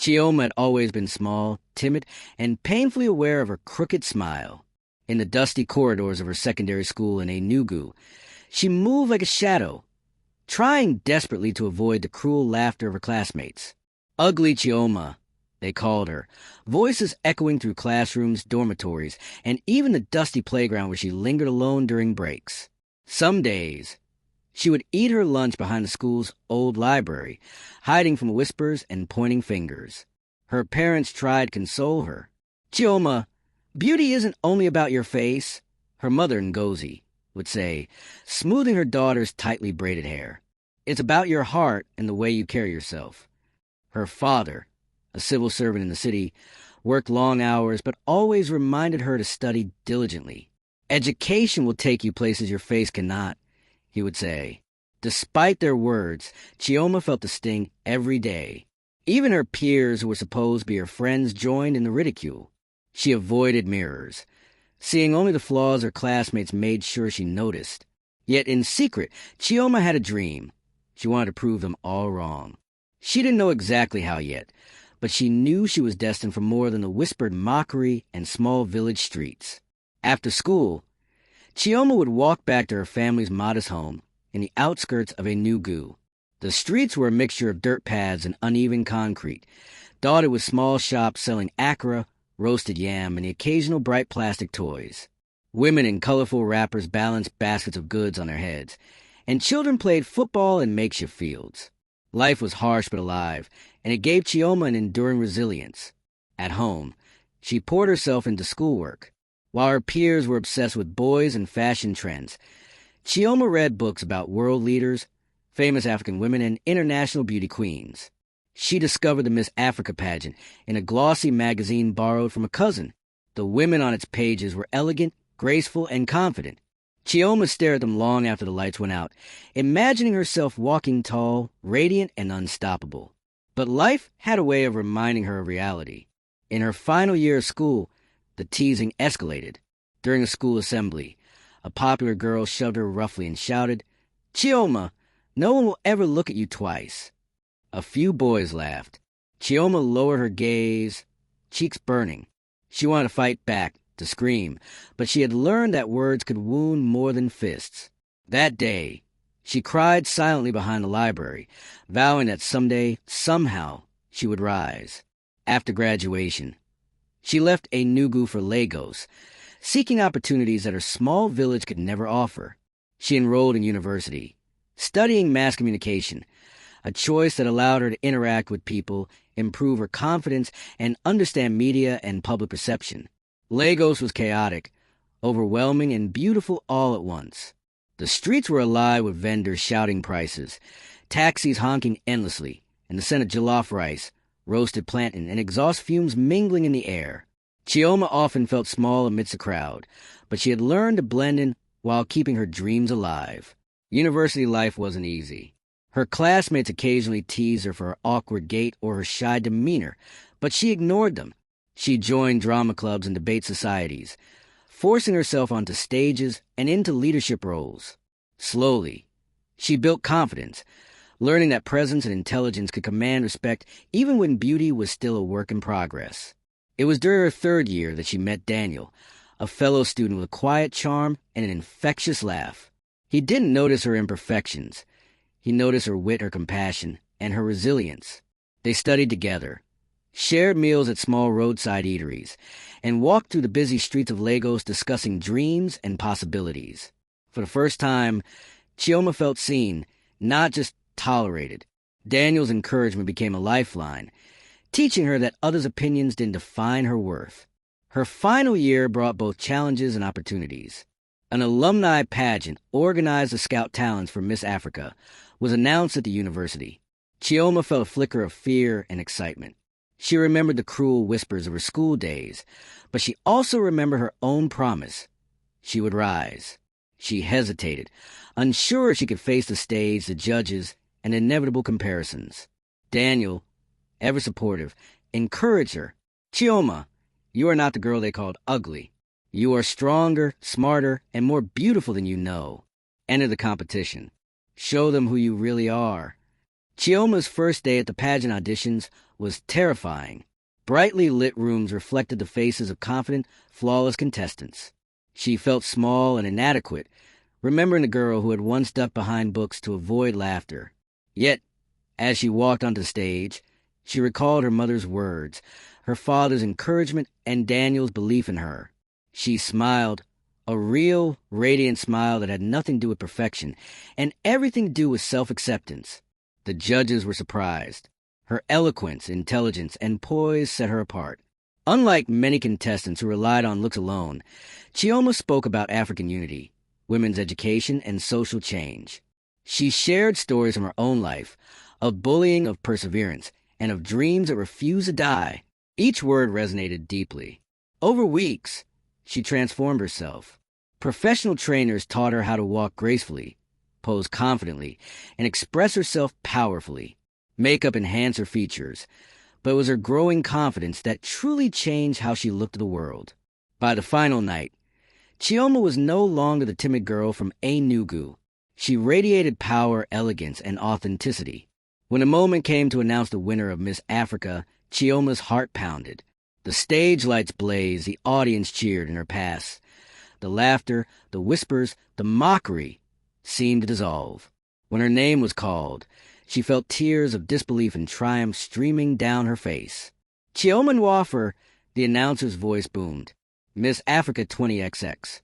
Chioma had always been small, timid, and painfully aware of her crooked smile. In the dusty corridors of her secondary school in Enugu, she moved like a shadow, trying desperately to avoid the cruel laughter of her classmates. Ugly Chioma, they called her, voices echoing through classrooms, dormitories, and even the dusty playground where she lingered alone during breaks. Some days, she would eat her lunch behind the school's old library, hiding from whispers and pointing fingers. Her parents tried to console her. "Chioma, beauty isn't only about your face," her mother, Ngozi, would say, smoothing her daughter's tightly braided hair. "It's about your heart and the way you carry yourself." Her father, a civil servant in the city, worked long hours but always reminded her to study diligently. "Education will take you places your face cannot," he would say. Despite their words, Chioma felt the sting every day. Even her peers, who were supposed to be her friends, joined in the ridicule. She avoided mirrors. Seeing only the flaws her classmates made sure she noticed. Yet in secret, Chioma had a dream. She wanted to prove them all wrong. She didn't know exactly how yet, but she knew she was destined for more than the whispered mockery and small village streets. After school, Chioma would walk back to her family's modest home in the outskirts of Enugu. The streets were a mixture of dirt paths and uneven concrete, dotted with small shops selling akara, roasted yam, and the occasional bright plastic toys. Women in colorful wrappers balanced baskets of goods on their heads, and children played football in makeshift fields. Life was harsh but alive, and it gave Chioma an enduring resilience. At home, she poured herself into schoolwork. While her peers were obsessed with boys and fashion trends, Chioma read books about world leaders, famous African women, and international beauty queens. She discovered the Miss Africa pageant in a glossy magazine borrowed from a cousin. The women on its pages were elegant, graceful, and confident. Chioma stared at them long after the lights went out, imagining herself walking tall, radiant, and unstoppable. But life had a way of reminding her of reality. In her final year of school, the teasing escalated. During a school assembly, a popular girl shoved her roughly and shouted, "Chioma, no one will ever look at you twice." A few boys laughed. Chioma lowered her gaze, cheeks burning. She wanted to fight back, to scream, but she had learned that words could wound more than fists. That day, she cried silently behind the library, vowing that someday, somehow, she would rise. After graduation, she left Enugu for Lagos, seeking opportunities that her small village could never offer. She enrolled in university, studying mass communication, a choice that allowed her to interact with people, improve her confidence, and understand media and public perception. Lagos was chaotic, overwhelming, and beautiful all at once. The streets were alive with vendors shouting prices, taxis honking endlessly, and the scent of jollof rice, roasted plantain, and exhaust fumes mingling in the air. Chioma often felt small amidst the crowd, but she had learned to blend in while keeping her dreams alive. University life wasn't easy. Her classmates occasionally teased her for her awkward gait or her shy demeanor, but she ignored them. She joined drama clubs and debate societies, forcing herself onto stages and into leadership roles. Slowly, she built confidence, learning that presence and intelligence could command respect even when beauty was still a work in progress. It was during her third year that she met Daniel, a fellow student with a quiet charm and an infectious laugh. He didn't notice her imperfections. He noticed her wit, her compassion, and her resilience. They studied together, shared meals at small roadside eateries, and walked through the busy streets of Lagos discussing dreams and possibilities. For the first time, Chioma felt seen, not just tolerated. Daniel's encouragement became a lifeline, teaching her that others' opinions didn't define her worth. Her final year brought both challenges and opportunities. An alumni pageant organized to scout talents for Miss Africa was announced at the university. Chioma felt a flicker of fear and excitement. She remembered the cruel whispers of her school days, but she also remembered her own promise. She would rise. She hesitated, unsure she could face the stage, the judges, and inevitable comparisons. Daniel, ever supportive, encouraged her. "Chioma, you are not the girl they called ugly. You are stronger, smarter, and more beautiful than you know. Enter the competition. Show them who you really are." Chioma's first day at the pageant auditions was terrifying. Brightly lit rooms reflected the faces of confident, flawless contestants. She felt small and inadequate, remembering the girl who had once ducked behind books to avoid laughter. Yet, as she walked onto the stage, she recalled her mother's words, her father's encouragement, and Daniel's belief in her. She smiled, a real, radiant smile that had nothing to do with perfection, and everything to do with self-acceptance. The judges were surprised. Her eloquence, intelligence, and poise set her apart. Unlike many contestants who relied on looks alone, Chioma spoke about African unity, women's education, and social change. She shared stories from her own life, of bullying, of perseverance, and of dreams that refused to die. Each word resonated deeply. Over weeks, she transformed herself. Professional trainers taught her how to walk gracefully, pose confidently, and express herself powerfully. Makeup enhanced her features, but it was her growing confidence that truly changed how she looked at the world. By the final night, Chioma was no longer the timid girl from Enugu. She radiated power, elegance, and authenticity. When the moment came to announce the winner of Miss Africa, Chioma's heart pounded. The stage lights blazed, the audience cheered in her pass. The laughter, the whispers, the mockery seemed to dissolve. When her name was called, she felt tears of disbelief and triumph streaming down her face. Chioma Nwafor, the announcer's voice boomed. Miss Africa 20XX.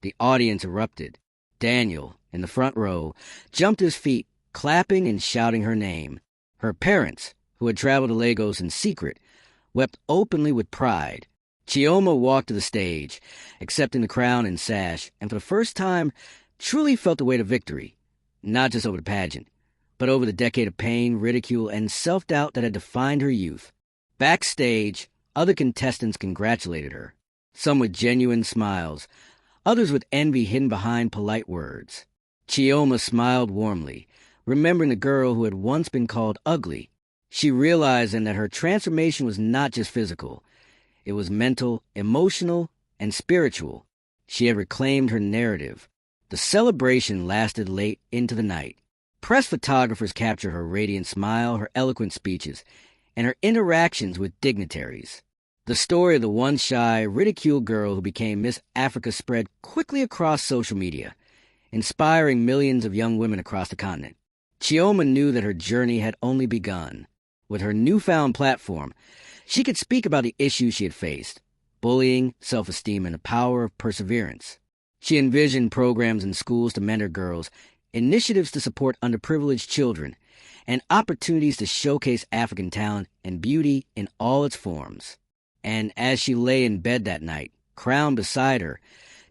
The audience erupted. Daniel, in the front row, jumped to his feet, clapping and shouting her name. Her parents, who had traveled to Lagos in secret, wept openly with pride. Chioma walked to the stage, accepting the crown and sash, and for the first time, truly felt the weight of victory, not just over the pageant, but over the decade of pain, ridicule, and self-doubt that had defined her youth. Backstage, other contestants congratulated her, some with genuine smiles, others with envy hidden behind polite words. Chioma smiled warmly, remembering the girl who had once been called ugly. She realized then that her transformation was not just physical. It was mental, emotional, and spiritual. She had reclaimed her narrative. The celebration lasted late into the night. Press photographers captured her radiant smile, her eloquent speeches, and her interactions with dignitaries. The story of the once shy, ridiculed girl who became Miss Africa spread quickly across social media, inspiring millions of young women across the continent. Chioma knew that her journey had only begun. With her newfound platform, she could speak about the issues she had faced: bullying, self-esteem, and the power of perseverance. She envisioned programs in schools to mentor girls, initiatives to support underprivileged children, and opportunities to showcase African talent and beauty in all its forms. And as she lay in bed that night, crown beside her,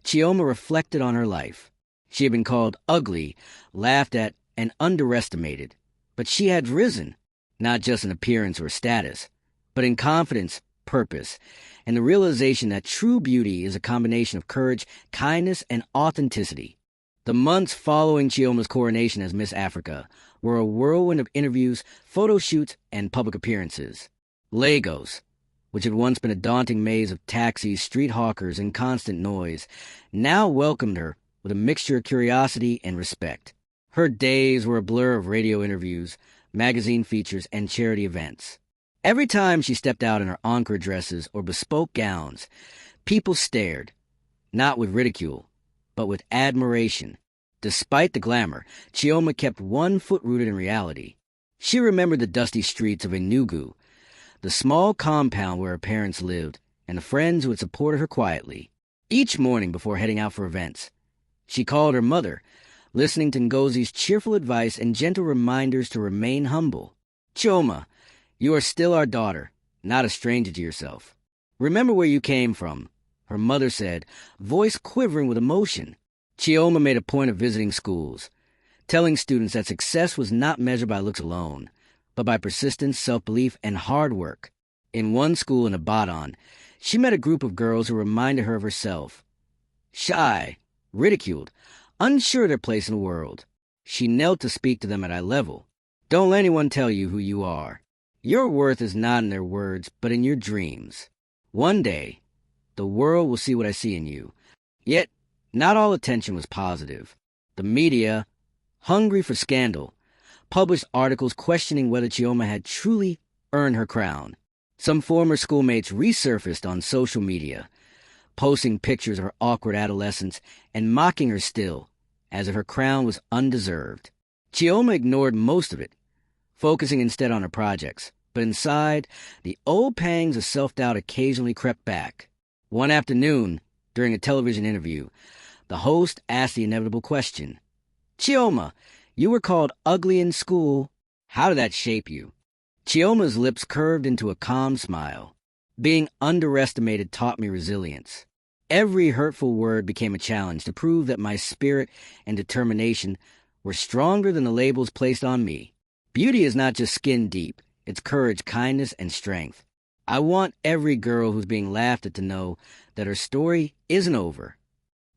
Chioma reflected on her life. She had been called ugly, laughed at, and underestimated. But she had risen, not just in appearance or status, but in confidence, purpose, and the realization that true beauty is a combination of courage, kindness, and authenticity. The months following Chioma's coronation as Miss Africa were a whirlwind of interviews, photo shoots, and public appearances. Lagos, which had once been a daunting maze of taxis, street hawkers, and constant noise, now welcomed her with a mixture of curiosity and respect. Her days were a blur of radio interviews, magazine features, and charity events. Every time she stepped out in her encore dresses or bespoke gowns, people stared, not with ridicule, but with admiration. Despite the glamour, Chioma kept one foot rooted in reality. She remembered the dusty streets of Enugu, the small compound where her parents lived, and the friends who had supported her quietly. Each morning before heading out for events, she called her mother, listening to Ngozi's cheerful advice and gentle reminders to remain humble. "Chioma, you are still our daughter, not a stranger to yourself. Remember where you came from," her mother said, voice quivering with emotion. Chioma made a point of visiting schools, telling students that success was not measured by looks alone, but by persistence, self-belief, and hard work. In one school in Ibadan, she met a group of girls who reminded her of herself. Shy, ridiculed, unsure of their place in the world, she knelt to speak to them at eye level. "Don't let anyone tell you who you are. Your worth is not in their words, but in your dreams. One day, the world will see what I see in you." Yet, not all attention was positive. The media, hungry for scandal, published articles questioning whether Chioma had truly earn her crown. Some former schoolmates resurfaced on social media, posting pictures of her awkward adolescence and mocking her still, as if her crown was undeserved. Chioma ignored most of it, focusing instead on her projects. But inside, the old pangs of self-doubt occasionally crept back. One afternoon, during a television interview, the host asked the inevitable question. "Chioma, you were called ugly in school. How did that shape you?" Chioma's lips curved into a calm smile. "Being underestimated taught me resilience. Every hurtful word became a challenge to prove that my spirit and determination were stronger than the labels placed on me. Beauty is not just skin deep. It's courage, kindness, and strength. I want every girl who's being laughed at to know that her story isn't over."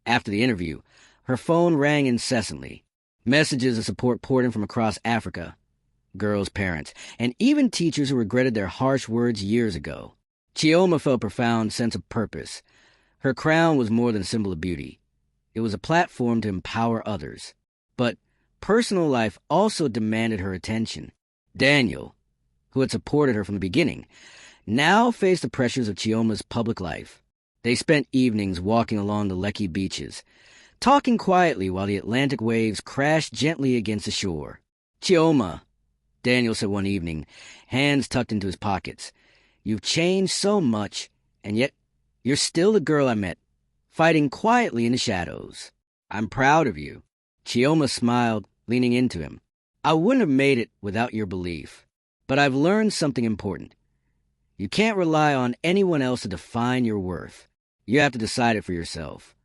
After the interview, her phone rang incessantly. Messages of support poured in from across Africa. Girls' parents, and even teachers who regretted their harsh words years ago. Chioma felt a profound sense of purpose. Her crown was more than a symbol of beauty. It was a platform to empower others. But personal life also demanded her attention. Daniel, who had supported her from the beginning, now faced the pressures of Chioma's public life. They spent evenings walking along the Lekki beaches, talking quietly while the Atlantic waves crashed gently against the shore. "Chioma," Daniel said one evening, hands tucked into his pockets, "you've changed so much, and yet you're still the girl I met, fighting quietly in the shadows. I'm proud of you." Chioma smiled, leaning into him. "I wouldn't have made it without your belief. But I've learned something important. You can't rely on anyone else to define your worth. You have to decide it for yourself."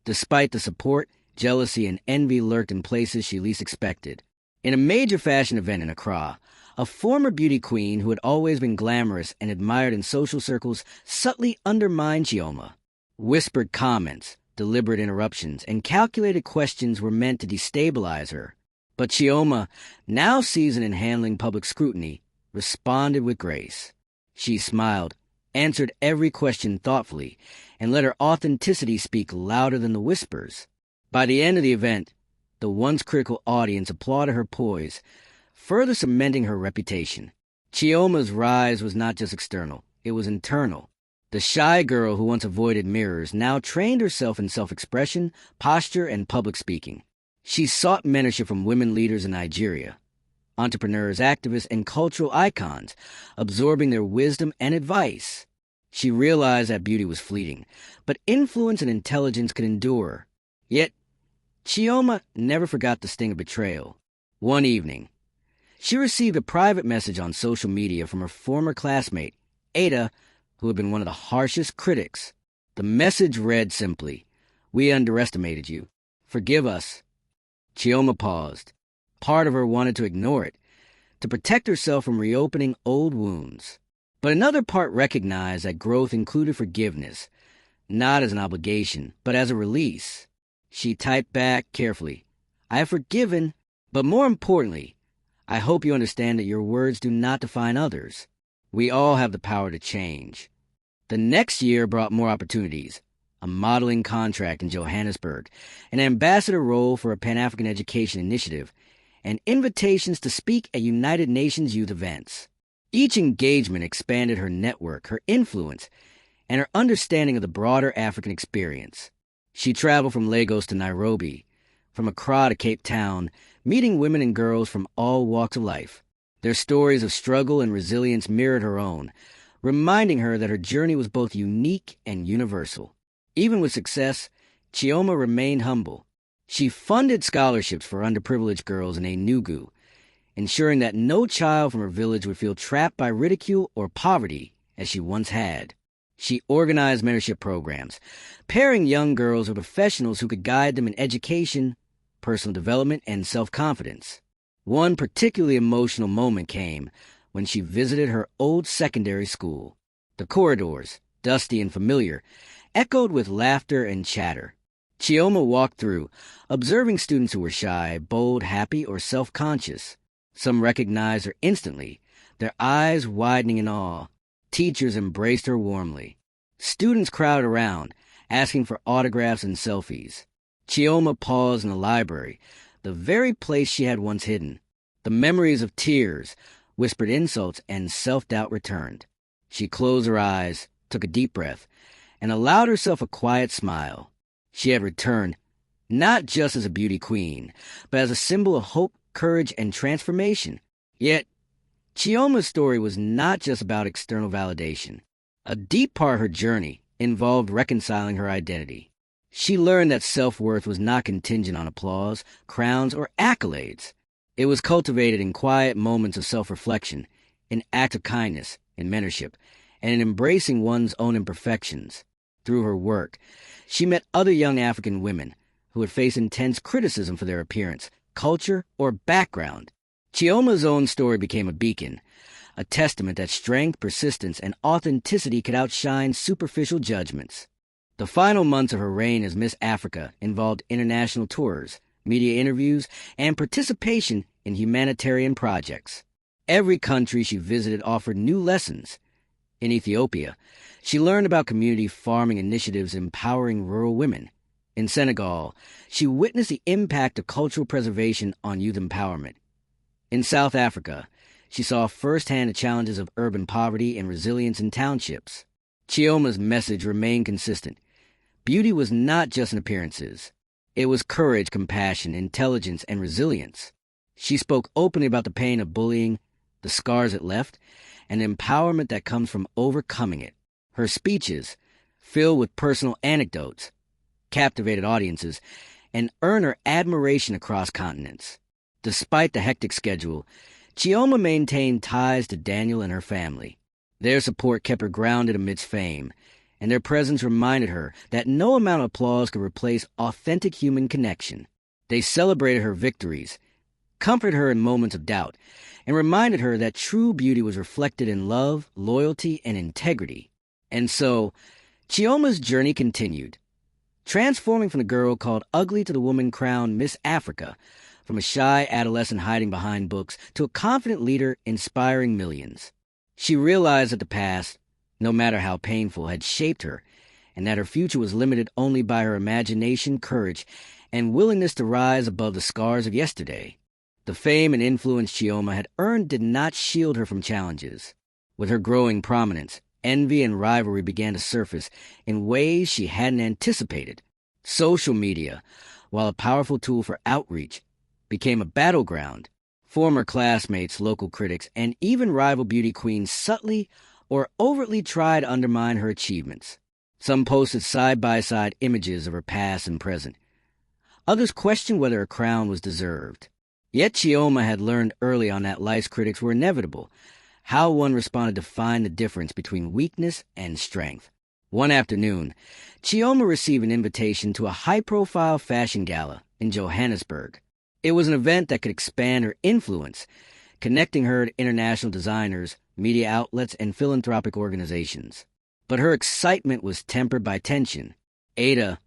Despite the support, jealousy, and envy lurked in places she least expected. In a major fashion event in Accra, a former beauty queen who had always been glamorous and admired in social circles subtly undermined Chioma. Whispered comments, deliberate interruptions, and calculated questions were meant to destabilize her. But Chioma, now seasoned in handling public scrutiny, responded with grace. She smiled, answered every question thoughtfully, and let her authenticity speak louder than the whispers. By the end of the event, the once critical audience applauded her poise, further cementing her reputation. Chioma's rise was not just external, it was internal. The shy girl who once avoided mirrors now trained herself in self-expression, posture, and public speaking. She sought mentorship from women leaders in Nigeria, entrepreneurs, activists, and cultural icons, absorbing their wisdom and advice. She realized that beauty was fleeting, but influence and intelligence could endure. Yet, Chioma never forgot the sting of betrayal. One evening, she received a private message on social media from her former classmate, Ada, who had been one of the harshest critics. The message read simply, "We underestimated you. Forgive us." Chioma paused. Part of her wanted to ignore it, to protect herself from reopening old wounds. But another part recognized that growth included forgiveness, not as an obligation, but as a release. She typed back carefully, "I have forgiven, but more importantly, I hope you understand that your words do not define others. We all have the power to change." The next year brought more opportunities. A modeling contract in Johannesburg, an ambassador role for a Pan-African education initiative, and invitations to speak at United Nations youth events. Each engagement expanded her network, her influence, and her understanding of the broader African experience. She traveled from Lagos to Nairobi, from Accra to Cape Town, meeting women and girls from all walks of life. Their stories of struggle and resilience mirrored her own, reminding her that her journey was both unique and universal. Even with success, Chioma remained humble. She funded scholarships for underprivileged girls in Enugu, ensuring that no child from her village would feel trapped by ridicule or poverty as she once had. She organized mentorship programs, pairing young girls with professionals who could guide them in education, personal development, and self-confidence. One particularly emotional moment came when she visited her old secondary school. The corridors, dusty and familiar, echoed with laughter and chatter. Chioma walked through, observing students who were shy, bold, happy, or self-conscious. Some recognized her instantly, their eyes widening in awe. Teachers embraced her warmly. Students crowded around, asking for autographs and selfies. Chioma paused in the library, the very place she had once hidden. The memories of tears, whispered insults, and self-doubt returned. She closed her eyes, took a deep breath, and allowed herself a quiet smile. She had returned, not just as a beauty queen, but as a symbol of hope, courage, and transformation. Yet, Chioma's story was not just about external validation. A deep part of her journey involved reconciling her identity. She learned that self-worth was not contingent on applause, crowns, or accolades. It was cultivated in quiet moments of self-reflection, in acts of kindness, in mentorship, and in embracing one's own imperfections. Through her work, she met other young African women who would face intense criticism for their appearance, culture, or background. Chioma's own story became a beacon, a testament that strength, persistence, and authenticity could outshine superficial judgments. The final months of her reign as Miss Africa involved international tours, media interviews, and participation in humanitarian projects. Every country she visited offered new lessons. In Ethiopia, she learned about community farming initiatives empowering rural women. In Senegal, she witnessed the impact of cultural preservation on youth empowerment. In South Africa, she saw firsthand the challenges of urban poverty and resilience in townships. Chioma's message remained consistent. Beauty was not just in appearances. It was courage, compassion, intelligence, and resilience. She spoke openly about the pain of bullying, the scars it left, and the empowerment that comes from overcoming it. Her speeches, filled with personal anecdotes, captivated audiences, and earned her admiration across continents. Despite the hectic schedule, Chioma maintained ties to Daniel and her family. Their support kept her grounded amidst fame, and their presence reminded her that no amount of applause could replace authentic human connection. They celebrated her victories, comforted her in moments of doubt, and reminded her that true beauty was reflected in love, loyalty, and integrity. And so, Chioma's journey continued, transforming from the girl called ugly to the woman crowned Miss Africa, from a shy adolescent hiding behind books to a confident leader inspiring millions. She realized that the past, no matter how painful, had shaped her, and that her future was limited only by her imagination, courage, and willingness to rise above the scars of yesterday. The fame and influence Chioma had earned did not shield her from challenges. With her growing prominence, envy and rivalry began to surface in ways she hadn't anticipated. Social media, while a powerful tool for outreach, became a battleground. Former classmates, local critics, and even rival beauty queens subtly or overtly tried to undermine her achievements. Some posted side-by-side images of her past and present. Others questioned whether her crown was deserved. Yet Chioma had learned early on that life's critics were inevitable. How one responded defined the difference between weakness and strength. One afternoon, Chioma received an invitation to a high-profile fashion gala in Johannesburg. It was an event that could expand her influence, connecting her to international designers, media outlets, and philanthropic organizations. But her excitement was tempered by tension. Ada,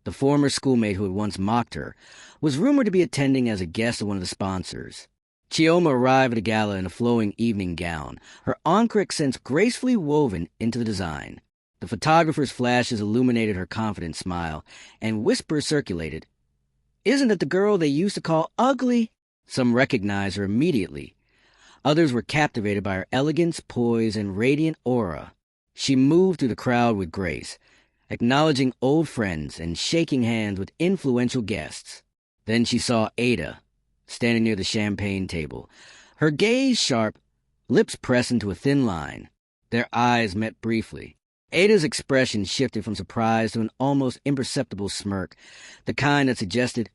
the former schoolmate who had once mocked her, was rumored to be attending as a guest of one of the sponsors. Chioma arrived at the gala in a flowing evening gown, her encore accents gracefully woven into the design. The photographer's flashes illuminated her confident smile, and whispers circulated. "Isn't that the girl they used to call ugly?" Some recognized her immediately. Others were captivated by her elegance, poise, and radiant aura. She moved through the crowd with grace, acknowledging old friends and shaking hands with influential guests. Then she saw Ada, standing near the champagne table, her gaze sharp, lips pressed into a thin line. Their eyes met briefly. Ada's expression shifted from surprise to an almost imperceptible smirk, the kind that suggested,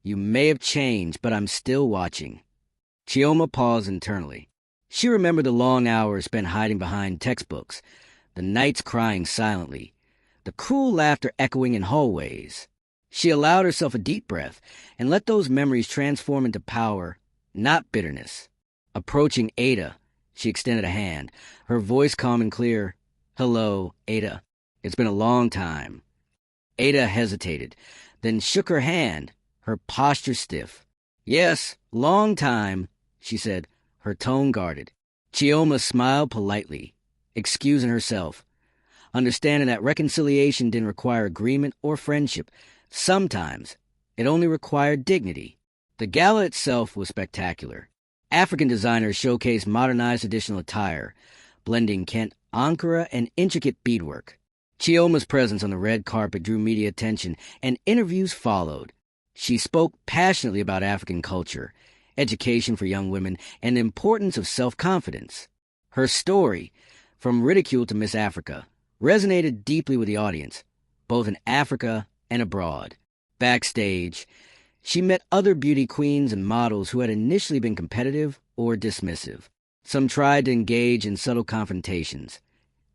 "You may have changed, but I'm still watching." Chioma paused internally. She remembered the long hours spent hiding behind textbooks, the nights crying silently, the cruel laughter echoing in hallways. She allowed herself a deep breath and let those memories transform into power, not bitterness. Approaching Ada, she extended a hand, her voice calm and clear. "Hello, Ada. It's been a long time." Ada hesitated, then shook her hand, her posture stiff. "Yes, long time," she said, her tone guarded. Chioma smiled politely, excusing herself, understanding that reconciliation didn't require agreement or friendship. Sometimes it only required dignity. The gala itself was spectacular. African designers showcased modernized traditional attire, blending Kent Ankara and intricate beadwork. Chioma's presence on the red carpet drew media attention, and interviews followed. She spoke passionately about African culture, education for young women, and the importance of self-confidence. Her story, from ridicule to Miss Africa, resonated deeply with the audience, both in Africa and abroad. Backstage, she met other beauty queens and models who had initially been competitive or dismissive. Some tried to engage in subtle confrontations,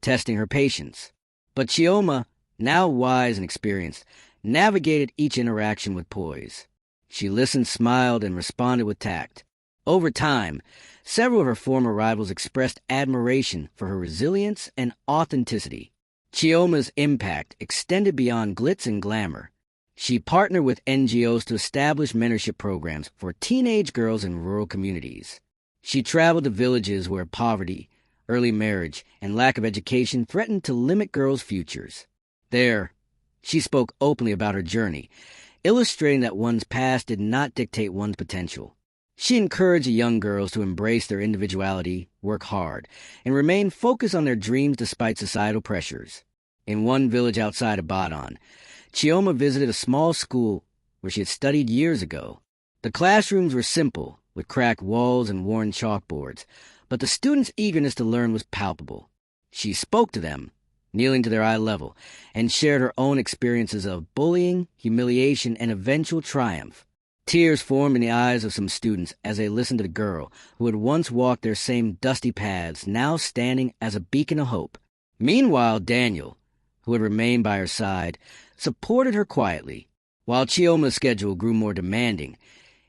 testing her patience. But Chioma, now wise and experienced, navigated each interaction with poise. She listened, smiled, and responded with tact. Over time, several of her former rivals expressed admiration for her resilience and authenticity. Chioma's impact extended beyond glitz and glamour. She partnered with NGOs to establish mentorship programs for teenage girls in rural communities. She traveled to villages where poverty, early marriage, and lack of education threatened to limit girls' futures. There, she spoke openly about her journey, illustrating that one's past did not dictate one's potential. She encouraged young girls to embrace their individuality, work hard, and remain focused on their dreams despite societal pressures. In one village outside of Ibadan, Chioma visited a small school where she had studied years ago. The classrooms were simple, with cracked walls and worn chalkboards, but the students' eagerness to learn was palpable. She spoke to them, kneeling to their eye level, and shared her own experiences of bullying, humiliation, and eventual triumph. Tears formed in the eyes of some students as they listened to the girl who had once walked their same dusty paths, now standing as a beacon of hope. Meanwhile, Daniel, who had remained by her side, supported her quietly. While Chioma's schedule grew more demanding,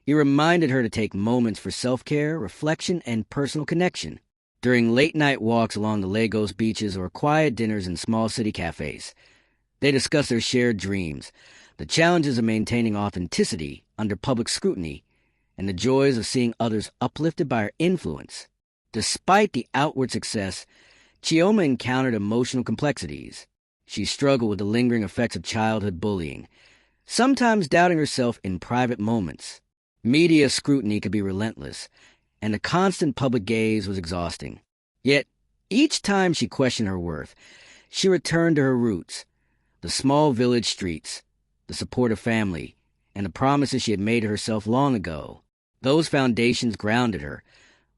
he reminded her to take moments for self-care, reflection, and personal connection. During late-night walks along the Lagos beaches or quiet dinners in small city cafes, they discussed their shared dreams, the challenges of maintaining authenticity under public scrutiny, and the joys of seeing others uplifted by her influence. Despite the outward success, Chioma encountered emotional complexities. She struggled with the lingering effects of childhood bullying, sometimes doubting herself in private moments. Media scrutiny could be relentless, and the constant public gaze was exhausting. Yet, each time she questioned her worth, she returned to her roots, the small village streets, the supportive family, and the promises she had made to herself long ago. Those foundations grounded her,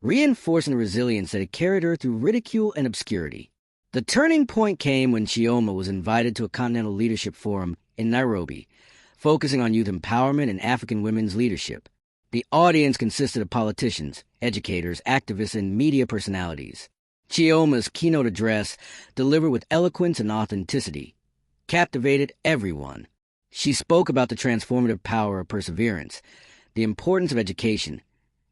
reinforcing the resilience that had carried her through ridicule and obscurity. The turning point came when Chioma was invited to a Continental Leadership Forum in Nairobi, focusing on youth empowerment and African women's leadership. The audience consisted of politicians, educators, activists, and media personalities. Chioma's keynote address, delivered with eloquence and authenticity, captivated everyone. She spoke about the transformative power of perseverance, the importance of education,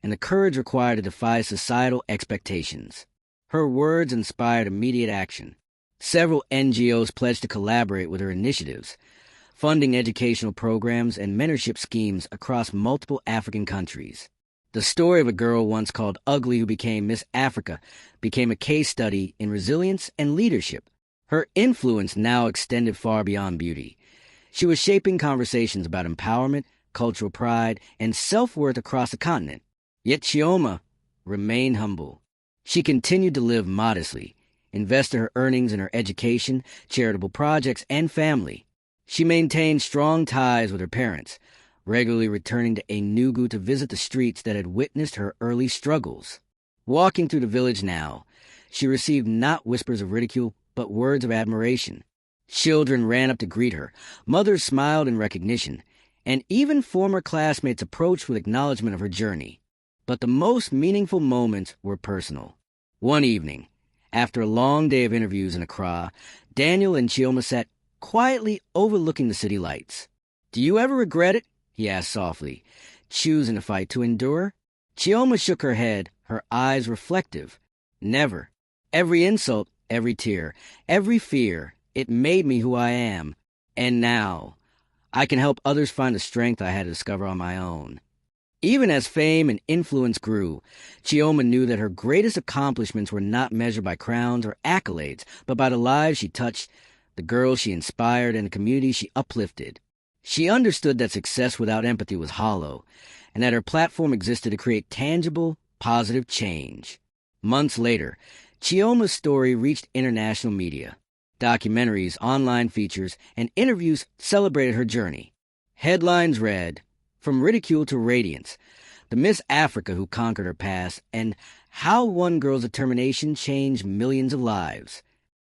and the courage required to defy societal expectations. Her words inspired immediate action. Several NGOs pledged to collaborate with her initiatives, funding educational programs and mentorship schemes across multiple African countries. The story of a girl once called Ugly who became Miss Africa became a case study in resilience and leadership. Her influence now extended far beyond beauty. She was shaping conversations about empowerment, cultural pride, and self-worth across the continent. Yet Chioma remained humble. She continued to live modestly, invested her earnings in her education, charitable projects, and family. She maintained strong ties with her parents, regularly returning to Enugu to visit the streets that had witnessed her early struggles. Walking through the village now, she received not whispers of ridicule, but words of admiration. Children ran up to greet her, mothers smiled in recognition, and even former classmates approached with acknowledgement of her journey. But the most meaningful moments were personal. One evening, after a long day of interviews in Accra, Daniel and Chioma sat quietly overlooking the city lights. "Do you ever regret it?" he asked softly, choosing a fight to endure. Chioma shook her head, her eyes reflective. "Never. Every insult, every tear, every fear, it made me who I am. And now, I can help others find the strength I had to discover on my own." Even as fame and influence grew, Chioma knew that her greatest accomplishments were not measured by crowns or accolades, but by the lives she touched, the girls she inspired, and the communities she uplifted. She understood that success without empathy was hollow, and that her platform existed to create tangible, positive change. Months later, Chioma's story reached international media. Documentaries, online features, and interviews celebrated her journey. Headlines read, "From Ridicule to Radiance, the Miss Africa who conquered her past, and how one girl's determination changed millions of lives."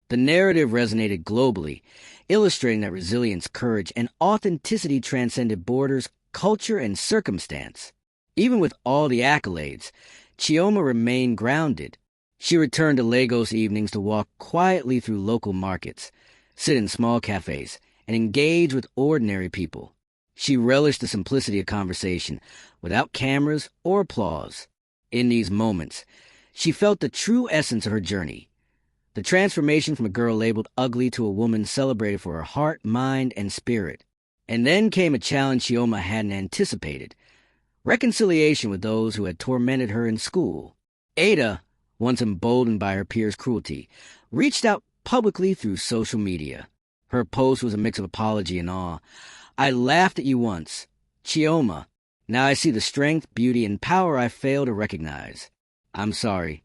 The narrative resonated globally, illustrating that resilience, courage, and authenticity transcended borders, culture, and circumstance. Even with all the accolades, Chioma remained grounded. She returned to Lagos evenings to walk quietly through local markets, sit in small cafes, and engage with ordinary people. She relished the simplicity of conversation, without cameras or applause. In these moments, she felt the true essence of her journey. The transformation from a girl labeled ugly to a woman celebrated for her heart, mind, and spirit. And then came a challenge Chioma hadn't anticipated: reconciliation with those who had tormented her in school. Ada, once emboldened by her peers' cruelty, reached out publicly through social media. Her post was a mix of apology and awe. "I laughed at you once. Chioma, now I see the strength, beauty, and power I failed to recognize. I'm sorry."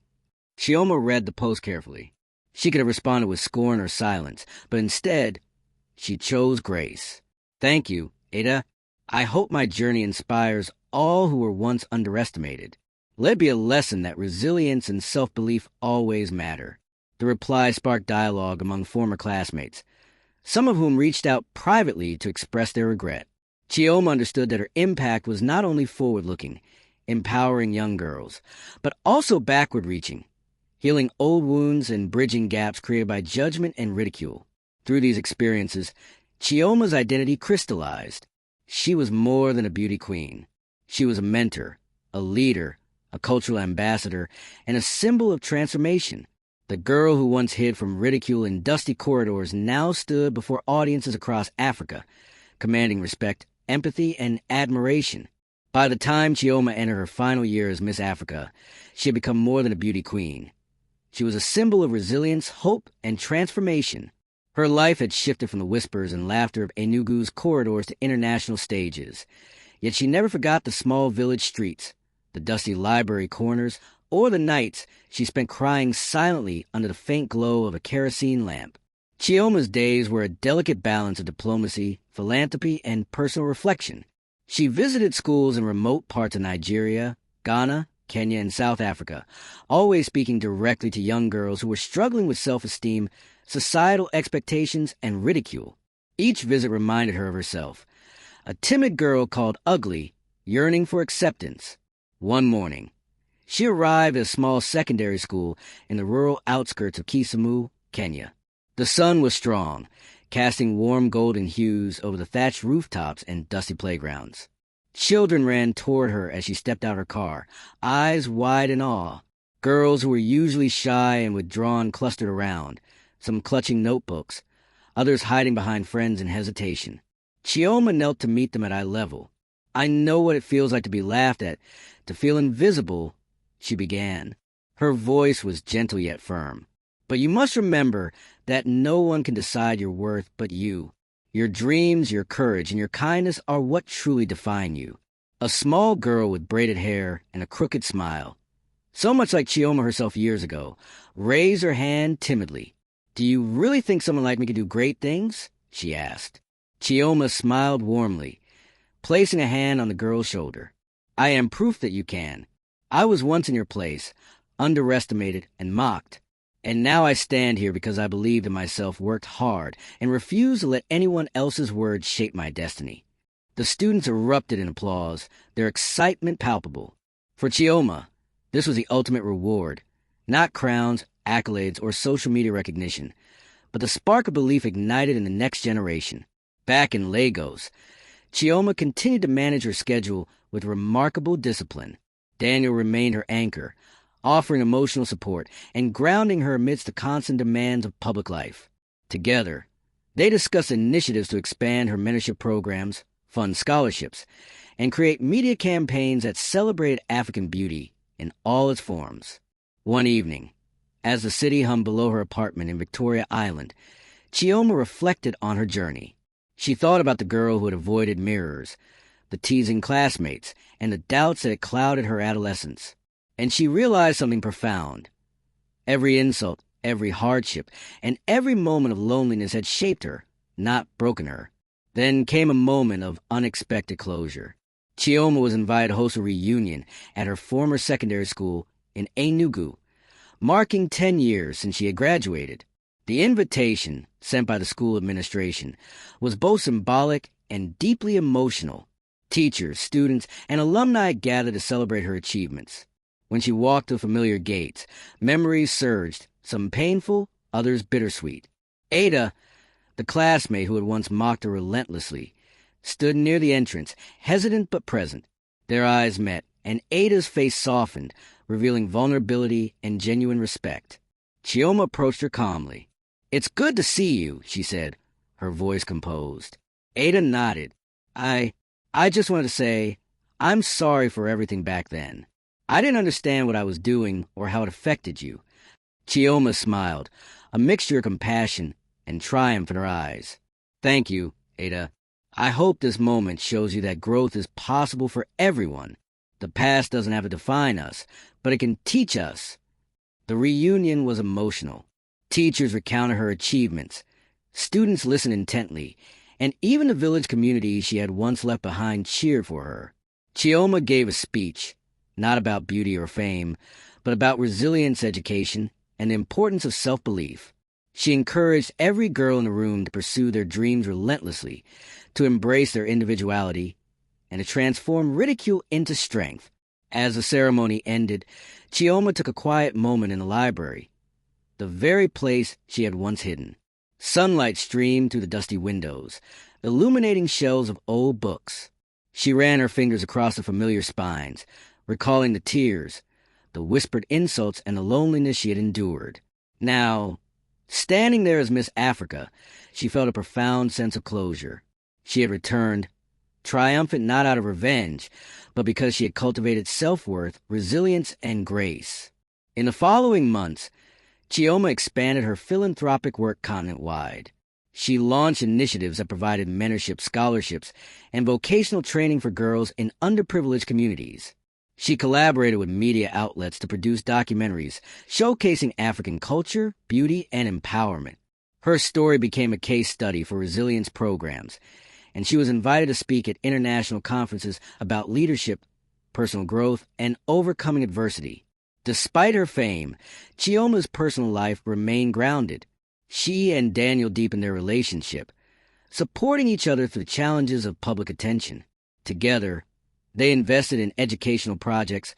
Chioma read the post carefully. She could have responded with scorn or silence, but instead, she chose grace. "Thank you, Ada. I hope my journey inspires all who were once underestimated. Let it be a lesson that resilience and self-belief always matter." The reply sparked dialogue among former classmates, some of whom reached out privately to express their regret. Chioma understood that her impact was not only forward-looking, empowering young girls, but also backward-reaching, healing old wounds and bridging gaps created by judgment and ridicule. Through these experiences, Chioma's identity crystallized. She was more than a beauty queen. She was a mentor, a leader, a cultural ambassador, and a symbol of transformation. The girl who once hid from ridicule in dusty corridors now stood before audiences across Africa, commanding respect, empathy, and admiration. By the time Chioma entered her final year as Miss Africa, she had become more than a beauty queen. She was a symbol of resilience, hope, and transformation. Her life had shifted from the whispers and laughter of Enugu's corridors to international stages. Yet she never forgot the small village streets, the dusty library corners, or the nights she spent crying silently under the faint glow of a kerosene lamp. Chioma's days were a delicate balance of diplomacy, philanthropy, and personal reflection. She visited schools in remote parts of Nigeria, Ghana, Kenya, and South Africa, always speaking directly to young girls who were struggling with self-esteem, societal expectations, and ridicule. Each visit reminded her of herself, a timid girl called ugly, yearning for acceptance. One morning, she arrived at a small secondary school in the rural outskirts of Kisumu, Kenya. The sun was strong, casting warm golden hues over the thatched rooftops and dusty playgrounds. Children ran toward her as she stepped out her car, eyes wide in awe. Girls who were usually shy and withdrawn clustered around, some clutching notebooks, others hiding behind friends in hesitation. Chioma knelt to meet them at eye level. "I know what it feels like to be laughed at, to feel invisible," she began. Her voice was gentle yet firm. "But you must remember that no one can decide your worth but you. Your dreams, your courage, and your kindness are what truly define you." A small girl with braided hair and a crooked smile, so much like Chioma herself years ago, raised her hand timidly. "Do you really think someone like me could do great things?" she asked. Chioma smiled warmly, placing a hand on the girl's shoulder. "I am proof that you can. I was once in your place, underestimated and mocked. And now I stand here because I believed in myself, worked hard, and refused to let anyone else's words shape my destiny." The students erupted in applause, their excitement palpable. For Chioma, this was the ultimate reward, not crowns, accolades, or social media recognition, but the spark of belief ignited in the next generation. Back in Lagos, Chioma continued to manage her schedule with remarkable discipline. Daniel remained her anchor, offering emotional support and grounding her amidst the constant demands of public life. Together, they discussed initiatives to expand her mentorship programs, fund scholarships, and create media campaigns that celebrated African beauty in all its forms. One evening, as the city hummed below her apartment in Victoria Island, Chioma reflected on her journey. She thought about the girl who had avoided mirrors, the teasing classmates, and the doubts that had clouded her adolescence. And she realized something profound. Every insult, every hardship, and every moment of loneliness had shaped her, not broken her. Then came a moment of unexpected closure. Chioma was invited to host a reunion at her former secondary school in Enugu, marking 10 years since she had graduated. The invitation, sent by the school administration, was both symbolic and deeply emotional. Teachers, students, and alumni gathered to celebrate her achievements. When she walked the familiar gates, memories surged, some painful, others bittersweet. Ada, the classmate who had once mocked her relentlessly, stood near the entrance, hesitant but present. Their eyes met, and Ada's face softened, revealing vulnerability and genuine respect. Chioma approached her calmly. "It's good to see you," she said, her voice composed. Ada nodded. I just wanted to say, I'm sorry for everything back then. I didn't understand what I was doing or how it affected you." Chioma smiled, a mixture of compassion and triumph in her eyes. "Thank you, Ada. I hope this moment shows you that growth is possible for everyone. The past doesn't have to define us, but it can teach us." The reunion was emotional. Teachers recounted her achievements. Students listened intently, and even the village community she had once left behind cheered for her. Chioma gave a speech, not about beauty or fame, but about resilience, education, and the importance of self-belief. She encouraged every girl in the room to pursue their dreams relentlessly, to embrace their individuality, and to transform ridicule into strength. As the ceremony ended, Chioma took a quiet moment in the library, the very place she had once hidden. Sunlight streamed through the dusty windows, illuminating shelves of old books. She ran her fingers across the familiar spines, recalling the tears, the whispered insults, and the loneliness she had endured. Now, standing there as Miss Africa, she felt a profound sense of closure. She had returned, triumphant not out of revenge, but because she had cultivated self-worth, resilience, and grace. In the following months, Chioma expanded her philanthropic work continent-wide. She launched initiatives that provided mentorship, scholarships, and vocational training for girls in underprivileged communities. She collaborated with media outlets to produce documentaries showcasing African culture, beauty, and empowerment. Her story became a case study for resilience programs, and she was invited to speak at international conferences about leadership, personal growth, and overcoming adversity. Despite her fame, Chioma's personal life remained grounded. She and Daniel deepened their relationship, supporting each other through the challenges of public attention. Together, they invested in educational projects,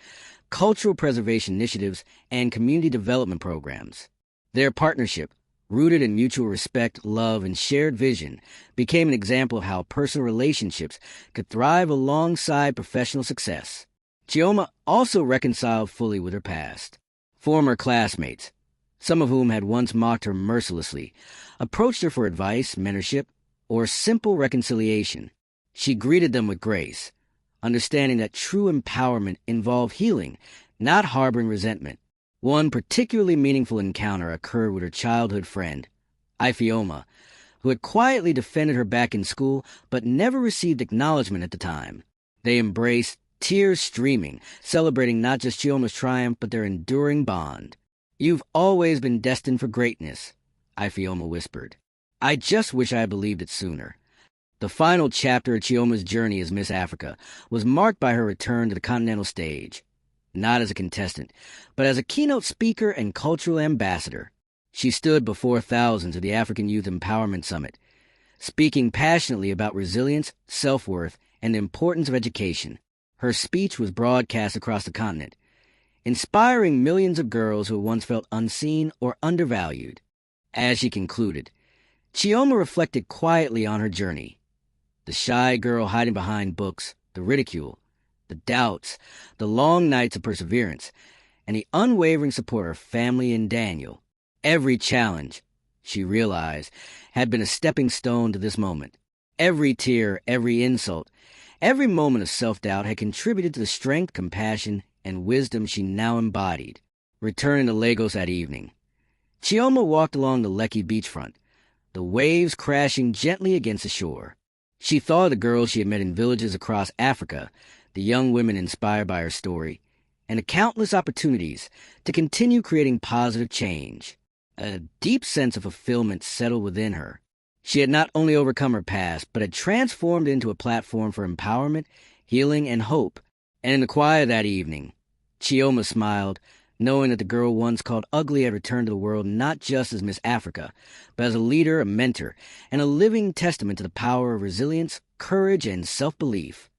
cultural preservation initiatives, and community development programs. Their partnership, rooted in mutual respect, love, and shared vision, became an example of how personal relationships could thrive alongside professional success. Chioma also reconciled fully with her past. Former classmates, some of whom had once mocked her mercilessly, approached her for advice, mentorship, or simple reconciliation. She greeted them with grace, understanding that true empowerment involved healing, not harboring resentment. One particularly meaningful encounter occurred with her childhood friend, Ifeoma, who had quietly defended her back in school but never received acknowledgement at the time. They embraced, tears streaming, celebrating not just Chioma's triumph but their enduring bond. "You've always been destined for greatness," Ifeoma whispered. "I just wish I had believed it sooner." The final chapter of Chioma's journey as Miss Africa was marked by her return to the continental stage, not as a contestant, but as a keynote speaker and cultural ambassador. She stood before thousands at the African Youth Empowerment Summit, speaking passionately about resilience, self-worth, and the importance of education. Her speech was broadcast across the continent, inspiring millions of girls who once felt unseen or undervalued. As she concluded, Chioma reflected quietly on her journey. The shy girl hiding behind books, the ridicule, the doubts, the long nights of perseverance, and the unwavering support of her family and Daniel. Every challenge, she realized, had been a stepping stone to this moment. Every tear, every insult, every moment of self-doubt had contributed to the strength, compassion, and wisdom she now embodied. Returning to Lagos that evening, Chioma walked along the Lekki beachfront, the waves crashing gently against the shore. She thought of the girls she had met in villages across Africa, the young women inspired by her story, and countless opportunities to continue creating positive change. A deep sense of fulfillment settled within her. She had not only overcome her past, but had transformed it into a platform for empowerment, healing, and hope. And in the quiet of that evening, Chioma smiled, knowing that the girl once called ugly had returned to the world not just as Miss Africa, but as a leader, a mentor, and a living testament to the power of resilience, courage, and self-belief.